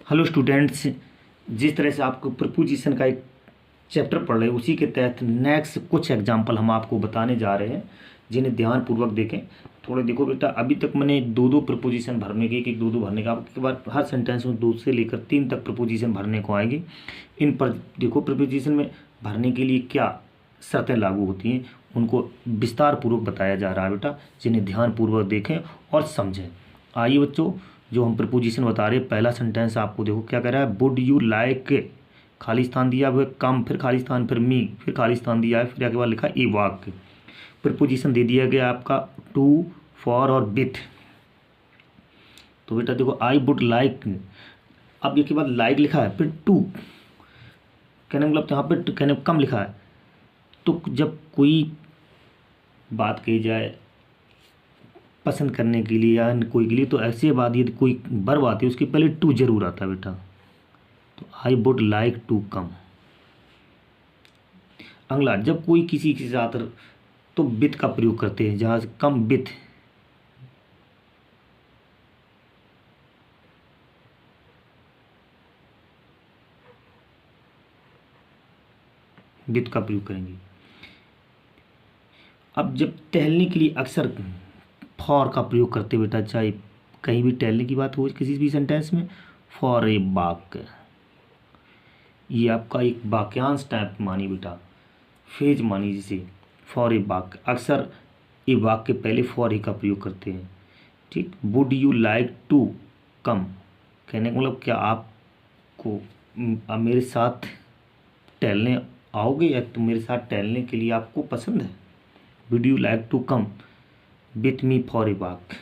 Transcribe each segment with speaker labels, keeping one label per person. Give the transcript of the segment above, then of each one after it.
Speaker 1: Hello students, जिस तरह से आपको प्रपोजिशन का एक चैप्टर पढ़ रहे हैं उसी के तहत नेक्स्ट कुछ एग्जांपल हम आपको बताने जा रहे हैं, जिन्हें ध्यानपूर्वक देखें। थोड़े देखो बेटा, अभी तक मैंने दो दो प्रपोजिशन भरने के, एक दो दो भरने का, आपके बाद हर सेंटेंस में 2 से लेकर 3 तक प्रपोजिशन भरने को आएगी। इन पर देखो, प्रपोजिशन में भरने के लिए क्या शर्तें लागू होती हैं उनको विस्तार पूर्वक बताया जा रहा है बेटा, जिन्हें ध्यानपूर्वक देखें और समझें। आइए बच्चों, जो हम प्रपोजिशन बता रहे हैं, पहला सेंटेंस आपको देखो क्या कह रहा है। वुड यू लाइक, खाली स्थान दिया हुआ है कम, फिर खाली स्थान, फिर मी, फिर खाली स्थान दिया है, फिर आगे बाद लिखा ए वॉक। प्रपोजिशन दे दिया गया आपका टू, फॉर और विथ। तो बेटा देखो, आई वुड लाइक, अब ये के बाद लाइक लिखा है, फिर टू, कहने मतलब यहाँ पे कहने कम लिखा है। तो जब कोई बात कही जाए पसंद करने के लिए या कोई के लिए, तो ऐसे बात यदि कोई वर्ब आती है उसके पहले टू जरूर आता है बेटा। तो I would like to come. अगला, जब कोई किसी के साथ तो विथ का प्रयोग करते हैं, जहाँ से कम विथ, विथ का प्रयोग करेंगे। अब जब टहलने के लिए अक्सर फॉर का प्रयोग करते बेटा, चाहे कहीं भी टहलने की बात हो किसी भी सेंटेंस में, फॉर ए वॉक, ये आपका एक वाक्यांश टाइप मानी बेटा, फ्रेज मानी जिसे, फॉर ए वॉक। अक्सर ए वॉक के पहले फॉर ए का प्रयोग करते हैं। ठीक, would you like to come, कहने का मतलब क्या आपको मेरे साथ टहलने आओगे, या तो मेरे साथ टहलने के लिए आपको पसंद है। Would you like to come with me for a walk.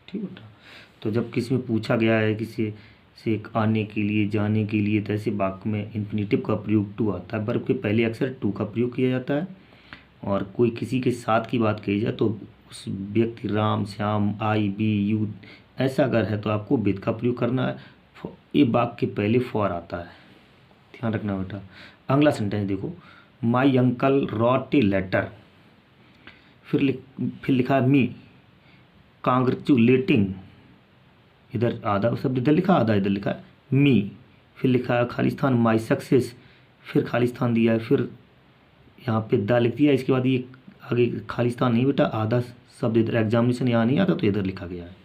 Speaker 1: ठीक बेटा, तो जब किसी में पूछा गया है किसी से आने के लिए, जाने के लिए, तो ऐसे वाक्य में इन्फिनेटिव का प्रयोग टू आता है। वर्ब के पहले अक्सर टू का प्रयोग किया जाता है। और कोई किसी के साथ की बात कही जाए तो उस व्यक्ति, राम, श्याम, आई, बी, यू, ऐसा अगर है तो आपको विथ का प्रयोग करना है। ये वाक्य के पहले फॉर आता है, ध्यान रखना बेटा। अगला सेंटेंस देखो, my uncle wrote a letter, फिर लिखा है मी कांग्रेचुलेटिंग, इधर आधा शब्द इधर लिखा, आधा इधर लिखा है मी, फिर लिखा है खाली स्थान माई सक्सेस, फिर खाली स्थान दिया है, फिर यहाँ पे द लिख दिया। इसके बाद ये आगे खाली स्थान नहीं बेटा, आधा शब्द इधर, एग्जामिनेशन यहाँ नहीं आता तो इधर लिखा गया है।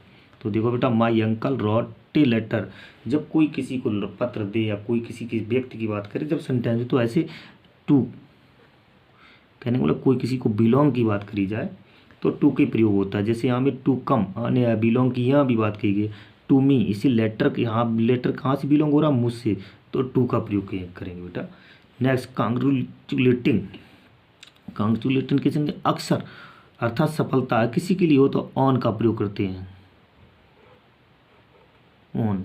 Speaker 1: तो देखो बेटा, my uncle wrote a letter, जब कोई किसी को पत्र दे या कोई किसी के व्यक्ति की बात करे जब सेंटेंस, तो ऐसे टू, कहने का मतलब कोई किसी को बिलोंग की बात करी जाए तो टू के प्रयोग होता है। जैसे यहाँ में टू कम आने बिलोंग की यहाँ भी बात कही गई, टू मी, इसी लेटर के यहाँ लेटर कहाँ से बिलोंग हो रहा, मुझसे, तो टू का प्रयोग करेंगे बेटा। नेक्स्ट, कांग्रेचुलेटिंग, कांग्रेचुलेटिंग किसी अक्सर अर्थात सफलता किसी के लिए हो तो ऑन का प्रयोग करते हैं, ऑन।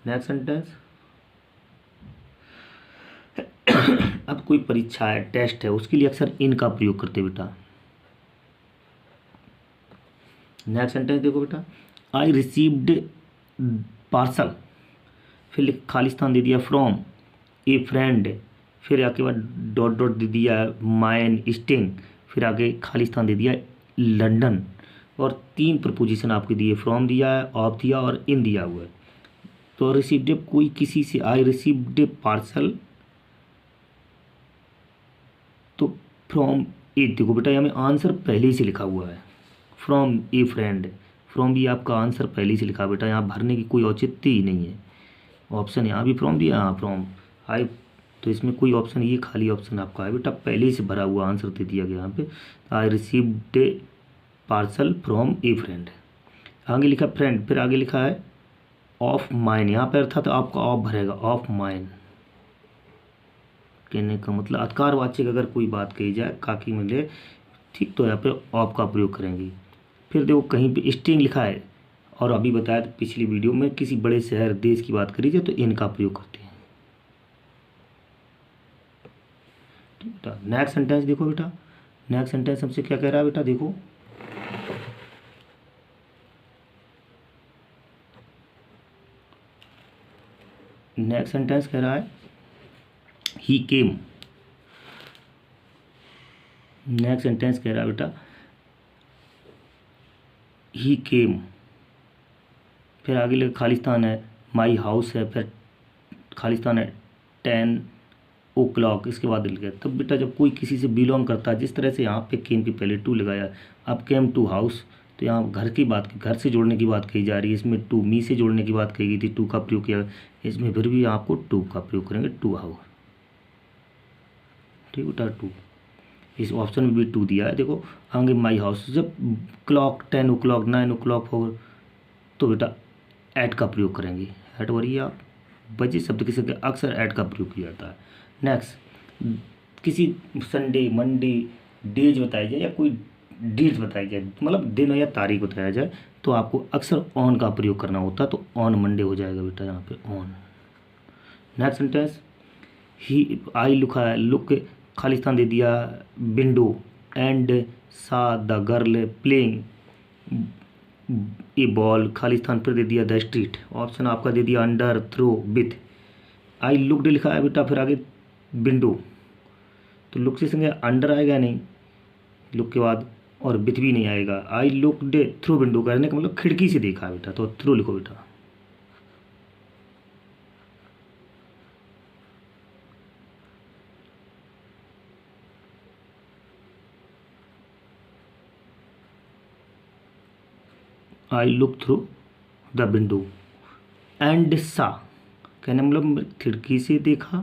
Speaker 1: नेक्स्ट सेंटेंस, अब कोई परीक्षा है, टेस्ट है, उसके लिए अक्सर इन का प्रयोग करते हैं बेटा। नेक्स्ट सेंटेंस देखो बेटा, आई रिसीव्ड पार्सल, फिर खाली स्थान दे दिया फ्रॉम ए फ्रेंड, फिर आगे बाद डॉट डॉट दे दिया माइन स्टिंग, फिर आगे खाली स्थान दे दिया लंदन। और 3 प्रपोजिशन आपके दिए, फ्रॉम दिया है, ऑफ दिया और इन दिया हुआ है। तो रिसीव्ड कोई किसी से, आई रिसीव्ड पार्सल, तो फ्रॉम ए, देखो बेटा यहाँ में आंसर पहले ही से लिखा हुआ है, फ्रॉम ए फ्रेंड, फ्रॉम भी आपका आंसर पहले ही से लिखा बेटा, यहाँ भरने की कोई औचित्य ही नहीं है। ऑप्शन यहाँ भी फ्रॉम दिया, हाँ फ्रॉम आई, तो इसमें कोई ऑप्शन, ये खाली ऑप्शन आपका है बेटा, पहले ही से भरा हुआ आंसर दे दिया गया यहाँ पे। I received A parcel from A friend, आगे लिखा फ्रेंड, फिर आगे लिखा है ऑफ माइन, यहाँ पर अर्थात आपका ऑफ भरेगा, ऑफ माइन, कहने का मतलब अधिकारवाचक अगर कोई बात कही जाए काकी मिले, ठीक, तो यहाँ पे ऑफ का प्रयोग करेंगे। फिर देखो कहीं पे स्टिंग लिखा है, और अभी बताया था पिछली वीडियो में, किसी बड़े शहर देश की बात करी जाए तो इनका प्रयोग करते हैं। ठीक बेटा, नेक्स्ट सेंटेंस देखो बेटा, नेक्स्ट सेंटेंस हमसे क्या कह रहा है बेटा, देखो नेक्स्ट सेंटेंस कह रहा है ही केम, नेक्स्ट सेंटेंस कह रहा है बेटा ही केम, फिर आगे खालिस्तान है, माई हाउस है, फिर खालिस्तान है 10 o'clock, इसके बाद लिख गया। तब बेटा जब कोई किसी से बिलोंग करता है, जिस तरह से यहाँ पे केम के पहले टू लगाया, अब केम टू हाउस, तो यहाँ घर की बात, घर से जोड़ने की बात कही जा रही है। इसमें टू मी से जोड़ने की बात कही गई थी, टू का प्रयोग किया, इसमें फिर भी आपको टू का प्रयोग करेंगे, टू हाउस। ठीक बेटा, टू, इस ऑप्शन में भी टू दिया है। देखो आगे माई हाउस, जब क्लॉक 10 o'clock 9 o'clock हो तो बेटा ऐट का प्रयोग करेंगे। ऐट वही आप बजे शब्द के साथ अक्सर ऐट का प्रयोग किया जाता है। नेक्स्ट, किसी संडे मंडे डेज बताया जाए या कोई डेट बताई जाए, मतलब दिन या तारीख बताया जाए, तो आपको अक्सर ऑन का प्रयोग करना होता है, तो ऑन मंडे हो जाएगा बेटा यहाँ पे ऑन। नेक्स्ट सेंटेंस, ही आई लुका है, लुक खालिस्तान दे दिया विंडो, एंड सा the girl playing a ball, Khalistan फिर दे दिया द स्ट्रीट। ऑप्शन आपका दे दिया under, through, with. I looked लिखा है बेटा, फिर आगे विंडो, तो लुक से संगे अंडर आएगा नहीं लुक के बाद, और विथ भी नहीं आएगा। आई लुकड थ्रू विंडो करने का मतलब खिड़की से देखा है बेटा, तो थ्रू लिखो बेटा। I look through the window and सा, कहने मतलब खिड़की से देखा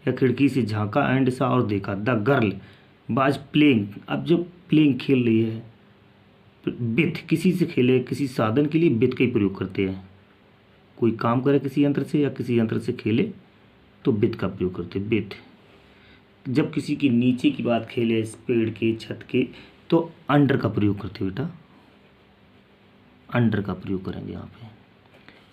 Speaker 1: या खिड़की से झांका, एंड सा और देखा, द गर्ल बाज प्लेइंग, अब जो प्लेइंग खेल रही है, विथ किसी से खेले, किसी साधन के लिए विथ का ही प्रयोग करते हैं। कोई काम करे किसी यंत्र से या किसी यंत्र से खेले तो विथ का प्रयोग करते हैं, विथ। जब किसी के नीचे की बात खेले, पेड़ के, छत के, तो अंडर का प्रयोग करते बेटा, अंडर का प्रयोग करेंगे यहाँ पे।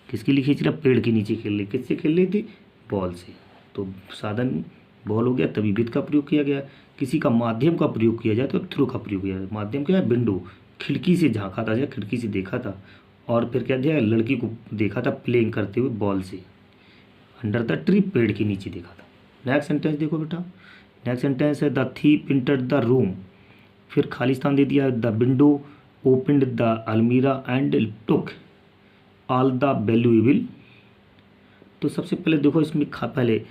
Speaker 1: किसके लिए खींच रहा, पेड़ के नीचे खेल रहे, किससे खेल रही थी, बॉल से, तो साधन बॉल हो गया, तभी विथ का प्रयोग किया गया। किसी का माध्यम का प्रयोग किया जाए तो थ्रू का प्रयोग किया जाए। माध्यम क्या है, विंडो, खिड़की से झांका था या खिड़की से देखा था, और फिर क्या दिया, लड़की को देखा था प्लेइंग करते हुए बॉल से, अंडर द ट्री, पेड़ के नीचे देखा था। नेक्स्ट सेंटेंस देखो बेटा, नेक्स्ट सेंटेंस है the thief entered the room, फिर खालिस्तान दे दिया द विंडो ओपनड द अलमीरा and took all the valuable. तो सबसे पहले देखो इसमें पहले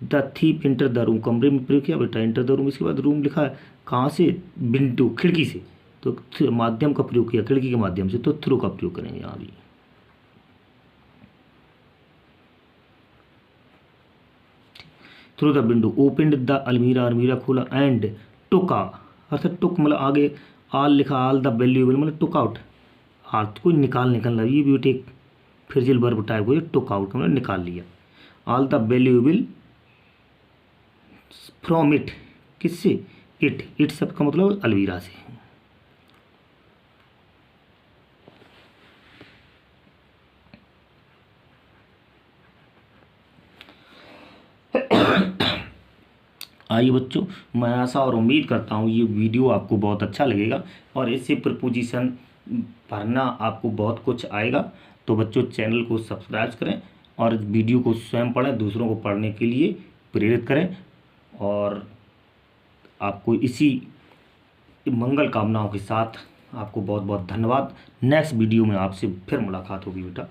Speaker 1: the thief enter the room, कमरे में प्रयोग किया बेटा, एंटर द रूम, इसके बाद रूम लिखा है कहाँ से, विंडो, खिड़की से, तो माध्यम का प्रयोग किया, खिड़की के माध्यम से, तो थ्रू का प्रयोग करेंगे यहाँ भी। Through the window opened the अलमीरा, अलमीरा खोला, एंड टुक, अर्थात टुक मतलब आगे आल लिखा, आल द वैल्यूएबल मतलब टुक आउट, हाथ को निकालना, ये भी एक फिजिकल वर्ब टाइप को, टुक आउट मतलब निकाल लिया। All the valuable from it, किससे, इट शब्द का मतलब अलवीरा से। आइए बच्चों, मैं आशा और उम्मीद करता हूँ ये वीडियो आपको बहुत अच्छा लगेगा और इससे प्रपोजिशन पढ़ना आपको बहुत कुछ आएगा। तो बच्चों चैनल को सब्सक्राइब करें और वीडियो को स्वयं पढ़ें, दूसरों को पढ़ने के लिए प्रेरित करें, और आपको इसी मंगल कामनाओं के साथ आपको बहुत बहुत धन्यवाद। नेक्स्ट वीडियो में आपसे फिर मुलाकात होगी बेटा।